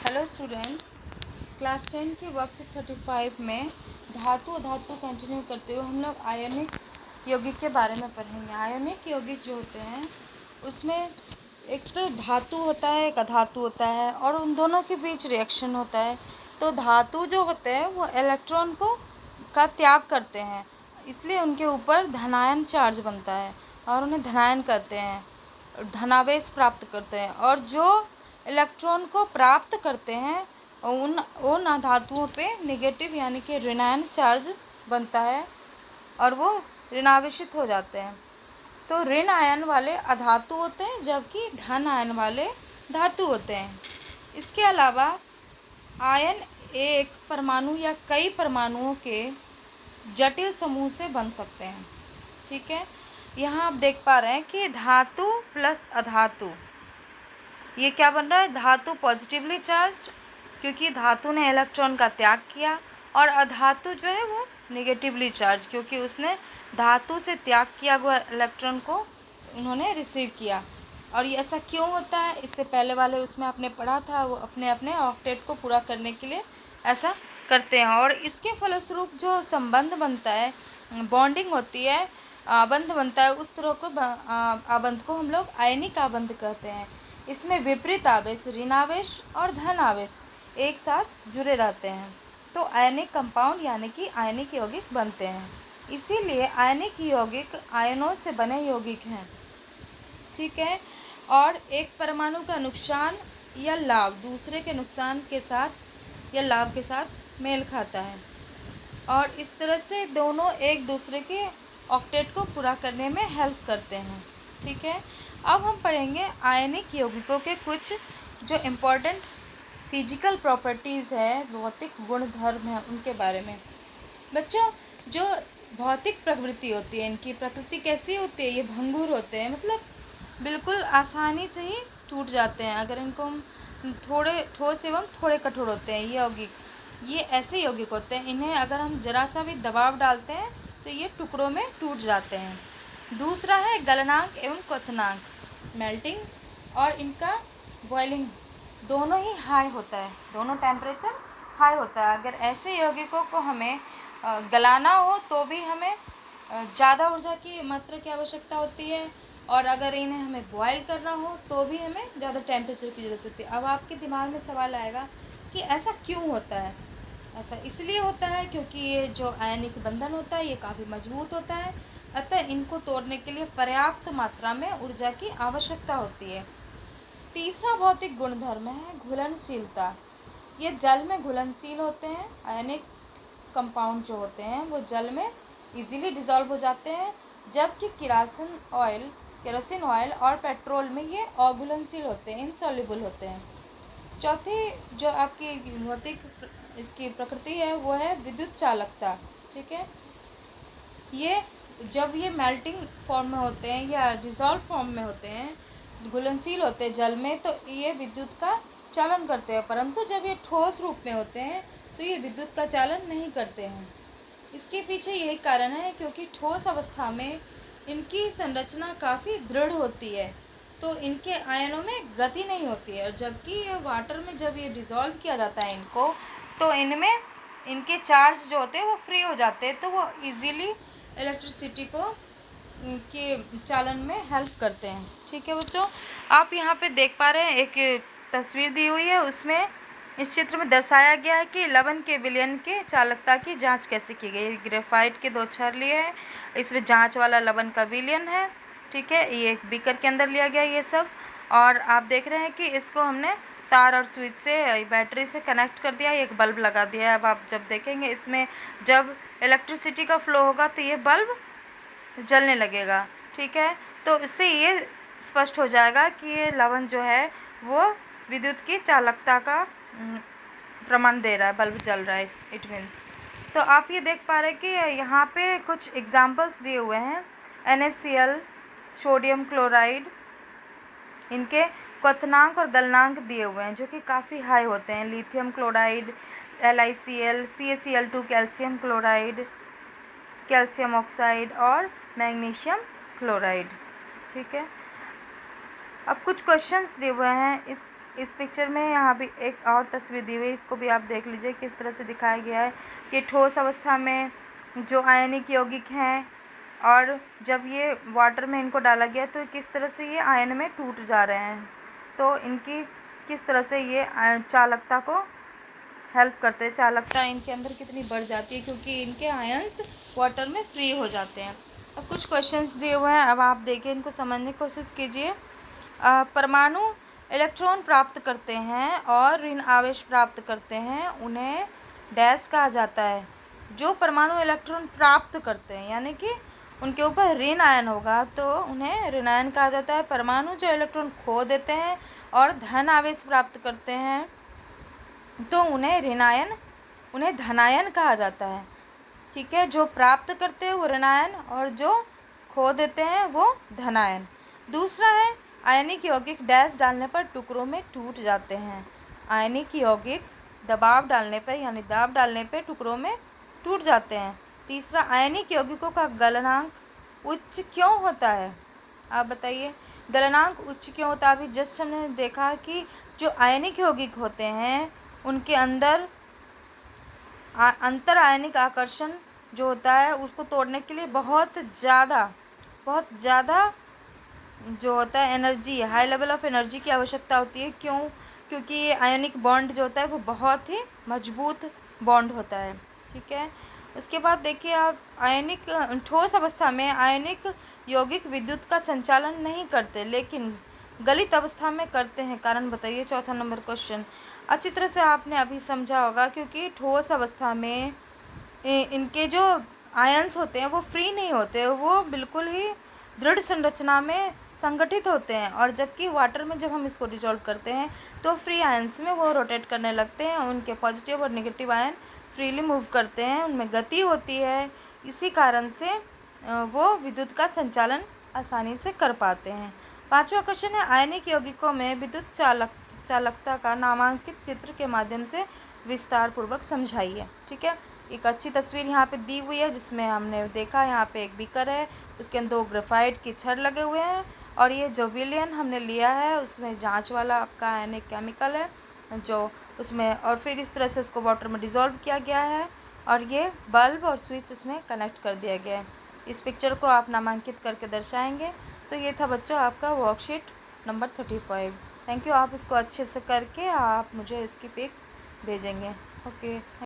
Hello students, class 10 के worksheet 35 में धातु अधातु कंटिन्यू करते हुए हम लोग आयनिक यौगिक के बारे में पढ़ेंगे। आयनिक यौगिक जो होते हैं उसमें एक तो धातु होता है, एक अधातु होता है और उन दोनों के बीच रिएक्शन होता है। तो धातु जो होते हैं वो इलेक्ट्रॉन का त्याग करते हैं, इसलिए उनके ऊपर धनायन चार्ज बनता है और उन्हें धनायन कहते हैं, धनावेश प्राप्त करते हैं। और जो इलेक्ट्रॉन को प्राप्त करते हैं उन धातुओं पे नेगेटिव यानी कि ऋणायन चार्ज बनता है और वो ऋणावेशित हो जाते हैं। तो ऋण आयन वाले अधातु होते हैं जबकि धन आयन वाले धातु होते हैं। इसके अलावा आयन एक परमाणु या कई परमाणुओं के जटिल समूह से बन सकते हैं। ठीक है, यहाँ आप देख पा रहे हैं कि धातु प्लस अधातु, ये क्या बन रहा है? धातु पॉजिटिवली चार्ज्ड क्योंकि धातु ने इलेक्ट्रॉन का त्याग किया, और अधातु जो है वो नेगेटिवली चार्ज क्योंकि उसने धातु से त्याग किया हुआ इलेक्ट्रॉन को उन्होंने रिसीव किया। और ये ऐसा क्यों होता है? इससे पहले वाले उसमें आपने पढ़ा था, वो अपने अपने ऑक्टेट को पूरा करने के लिए ऐसा करते हैं। और इसके फलस्वरूप जो संबंध बनता है, बॉन्डिंग होती है, आबंध बनता है, उस तरह को आबंध को हम लोग आयनिक आबंध कहते हैं। इसमें विपरीत आवेश, ऋणावेश और धन आवेश एक साथ जुड़े रहते हैं, तो आयनिक कंपाउंड यानी कि आयनिक यौगिक बनते हैं। इसीलिए आयनिक यौगिक आयनों से बने यौगिक हैं। ठीक है, और एक परमाणु का नुकसान या लाभ दूसरे के नुकसान के साथ या लाभ के साथ मेल खाता है, और इस तरह से दोनों एक दूसरे के ऑक्टेट को पूरा करने में हेल्प करते हैं। ठीक है, अब हम पढ़ेंगे आयनिक यौगिकों के कुछ जो इम्पोर्टेंट फिजिकल प्रॉपर्टीज़ है, भौतिक गुणधर्म है, उनके बारे में। बच्चों, जो भौतिक प्रवृत्ति होती है, इनकी प्रकृति कैसी होती है? ये भंगुर होते हैं, मतलब बिल्कुल आसानी से ही टूट जाते हैं। अगर इनको हम थोड़े ठोस एवं थोड़े कठोर होते हैं ये यौगिक, ये ऐसे यौगिक होते हैं, इन्हें अगर हम जरा सा भी दबाव डालते हैं तो ये टुकड़ों में टूट जाते हैं। दूसरा है गलनांक एवं क्वथनांक, मेल्टिंग और इनका बॉइलिंग दोनों ही हाई होता है, दोनों टेम्परेचर हाई होता है। अगर ऐसे यौगिकों को हमें गलाना हो तो भी हमें ज़्यादा ऊर्जा की मात्रा की आवश्यकता होती है, और अगर इन्हें हमें बॉयल करना हो तो भी हमें ज़्यादा टेम्परेचर की ज़रूरत होती है। अब आपके दिमाग में सवाल आएगा कि ऐसा क्यों होता है? ऐसा इसलिए होता है क्योंकि ये जो आयनिक बंधन होता है ये काफ़ी मजबूत होता है, अतः इनको तोड़ने के लिए पर्याप्त मात्रा में ऊर्जा की आवश्यकता होती है। तीसरा भौतिक गुणधर्म है घुलनशीलता। ये जल में घुलनशील होते हैं। आयनिक कंपाउंड जो होते हैं वो जल में इजीली डिसॉल्व हो जाते हैं, जबकि केरोसिन ऑयल और पेट्रोल में ये अघुलनशील होते हैं, इनसॉल्युबल होते हैं। चौथी जो आपकी भौतिक इसकी प्रकृति है वो है विद्युत चालकता। ठीक है, ये जब ये मेल्टिंग फॉर्म में होते हैं या डिसॉल्व फॉर्म में होते हैं, घुलनशील होते हैं जल में, तो ये विद्युत का चालन करते हैं, परंतु जब ये ठोस रूप में होते हैं तो ये विद्युत का चालन नहीं करते हैं। इसके पीछे यही कारण है क्योंकि ठोस अवस्था में इनकी संरचना काफ़ी दृढ़ होती है, तो इनके आयनों में गति नहीं होती है, और जबकि ये वाटर में जब ये डिज़ोल्व किया जाता है इनको, तो इनमें इनके चार्ज जो होते हैं वो फ्री हो जाते हैं, तो वो इजीली इलेक्ट्रिसिटी को के चालन में हेल्प करते हैं। ठीक है बच्चों, आप यहाँ पे देख पा रहे हैं एक तस्वीर दी हुई है, उसमें इस चित्र में दर्शाया गया है कि लवण के विलयन के चालकता की जांच कैसे की गई। ग्रेफाइट के 2 छड़ लिए हैं, इसमें जांच वाला लवण का विलयन है। ठीक है, ये एक बीकर के अंदर लिया गया ये सब, और आप देख रहे हैं कि इसको हमने तार और स्विच से बैटरी से कनेक्ट कर दिया, एक बल्ब लगा दिया है। अब आप जब देखेंगे इसमें जब इलेक्ट्रिसिटी का फ्लो होगा तो ये बल्ब जलने लगेगा। ठीक है, तो इससे ये स्पष्ट हो जाएगा कि ये लवण जो है वो विद्युत की चालकता का प्रमाण दे रहा है, बल्ब जल रहा है, इट मीन्स। तो आप ये देख पा रहे हैं कि यहाँ पे कुछ एग्जाम्पल्स दिए हुए हैं। NaCl, सोडियम क्लोराइड, इनके क्वथनांक और गलनांक दिए हुए हैं जो कि काफ़ी हाई होते हैं। Lithium chloride, LiCl, CaCl2, calcium chloride, calcium oxide और मैग्नीशियम क्लोराइड। ठीक है, अब कुछ क्वेश्चंस दिए हुए हैं, इस इस पिक्चर में यहाँ भी एक और तस्वीर दी हुई है, इसको भी आप देख लीजिए किस तरह से दिखाया गया है कि ठोस अवस्था में जो आयनिक यौगिक हैं और जब ये वाटर में इनको डाला गया तो किस तरह से ये आयन में टूट जा रहे हैं। तो इनकी किस तरह से ये चालकता को हेल्प करते हैं, चालकता इनके अंदर कितनी बढ़ जाती है क्योंकि इनके आयंस वाटर में फ्री हो जाते हैं। अब कुछ क्वेश्चंस दिए हुए हैं, अब आप देखिए इनको समझने की कोशिश कीजिए। परमाणु इलेक्ट्रॉन प्राप्त करते हैं और ऋण आवेश प्राप्त करते हैं, उन्हें डैश कहा जाता है। जो परमाणु इलेक्ट्रॉन प्राप्त करते हैं यानी कि उनके ऊपर ऋण आयन होगा तो उन्हें ऋण आयन कहा जाता है। परमाणु जो इलेक्ट्रॉन खो देते हैं और धन आवेश प्राप्त करते हैं तो उन्हें धनायन कहा जाता है। ठीक है, जो प्राप्त करते हैं वो ऋणायन और जो खो देते हैं वो धनायन। दूसरा है आयनिक यौगिक डैश डालने पर टुकड़ों में टूट जाते हैं। आयनिक यौगिक दबाव डालने पर यानी दाब डालने पर टुकड़ों में टूट जाते हैं। तीसरा, आयनिक यौगिकों का गलनांक उच्च क्यों होता है? आप बताइए, गलनांक उच्च क्यों होता है? अभी जस्ट हमने देखा कि जो आयनिक यौगिक होते हैं उनके अंदर अंतर आयनिक आकर्षण जो होता है उसको तोड़ने के लिए बहुत ज़्यादा जो होता है energy, high level of energy की आवश्यकता होती है। क्यों? क्योंकि ये आयनिक बॉन्ड जो होता है वो बहुत ही मजबूत बॉन्ड होता है। ठीक है, उसके बाद देखिए आप आयनिक ठोस अवस्था में आयनिक यौगिक विद्युत का संचालन नहीं करते लेकिन गलित अवस्था में करते हैं। कारण बताइए, चौथा नंबर क्वेश्चन। अच्छी तरह से आपने अभी समझा होगा क्योंकि ठोस अवस्था में इनके जो आयंस होते हैं वो फ्री नहीं होते, वो बिल्कुल ही दृढ़ संरचना में संगठित होते हैं और जबकि वाटर में जब हम इसको डिजॉल्व करते हैं तो फ्री आयंस में वो रोटेट करने लगते हैं, उनके पॉजिटिव और नेगेटिव आयन फ्रीली मूव करते हैं, उनमें गति होती है। इसी कारण से वो विद्युत का संचालन आसानी से कर पाते हैं। पांचवा क्वेश्चन है आयनिक यौगिकों में विद्युत चालकता का नामांकित चित्र के माध्यम से विस्तार पूर्वक समझाइए। ठीक है, एक अच्छी तस्वीर यहाँ पे दी हुई है जिसमें हमने देखा यहाँ पे एक बीकर है, उसके अंदर 2 ग्रेफाइट की छड़ लगे हुए हैं और ये जो विलयन हमने लिया है उसमें जांच वाला आपका आयनिक केमिकल है जो उसमें, और फिर इस तरह से उसको वाटर में डिज़ोल्व किया गया है और ये बल्ब और स्विच उसमें कनेक्ट कर दिया गया है। इस पिक्चर को आप नामांकित करके दर्शाएंगे। तो ये था बच्चों आपका वर्कशीट नंबर 35। थैंक यू, आप इसको अच्छे से करके आप मुझे इसकी पिक भेजेंगे। ओके।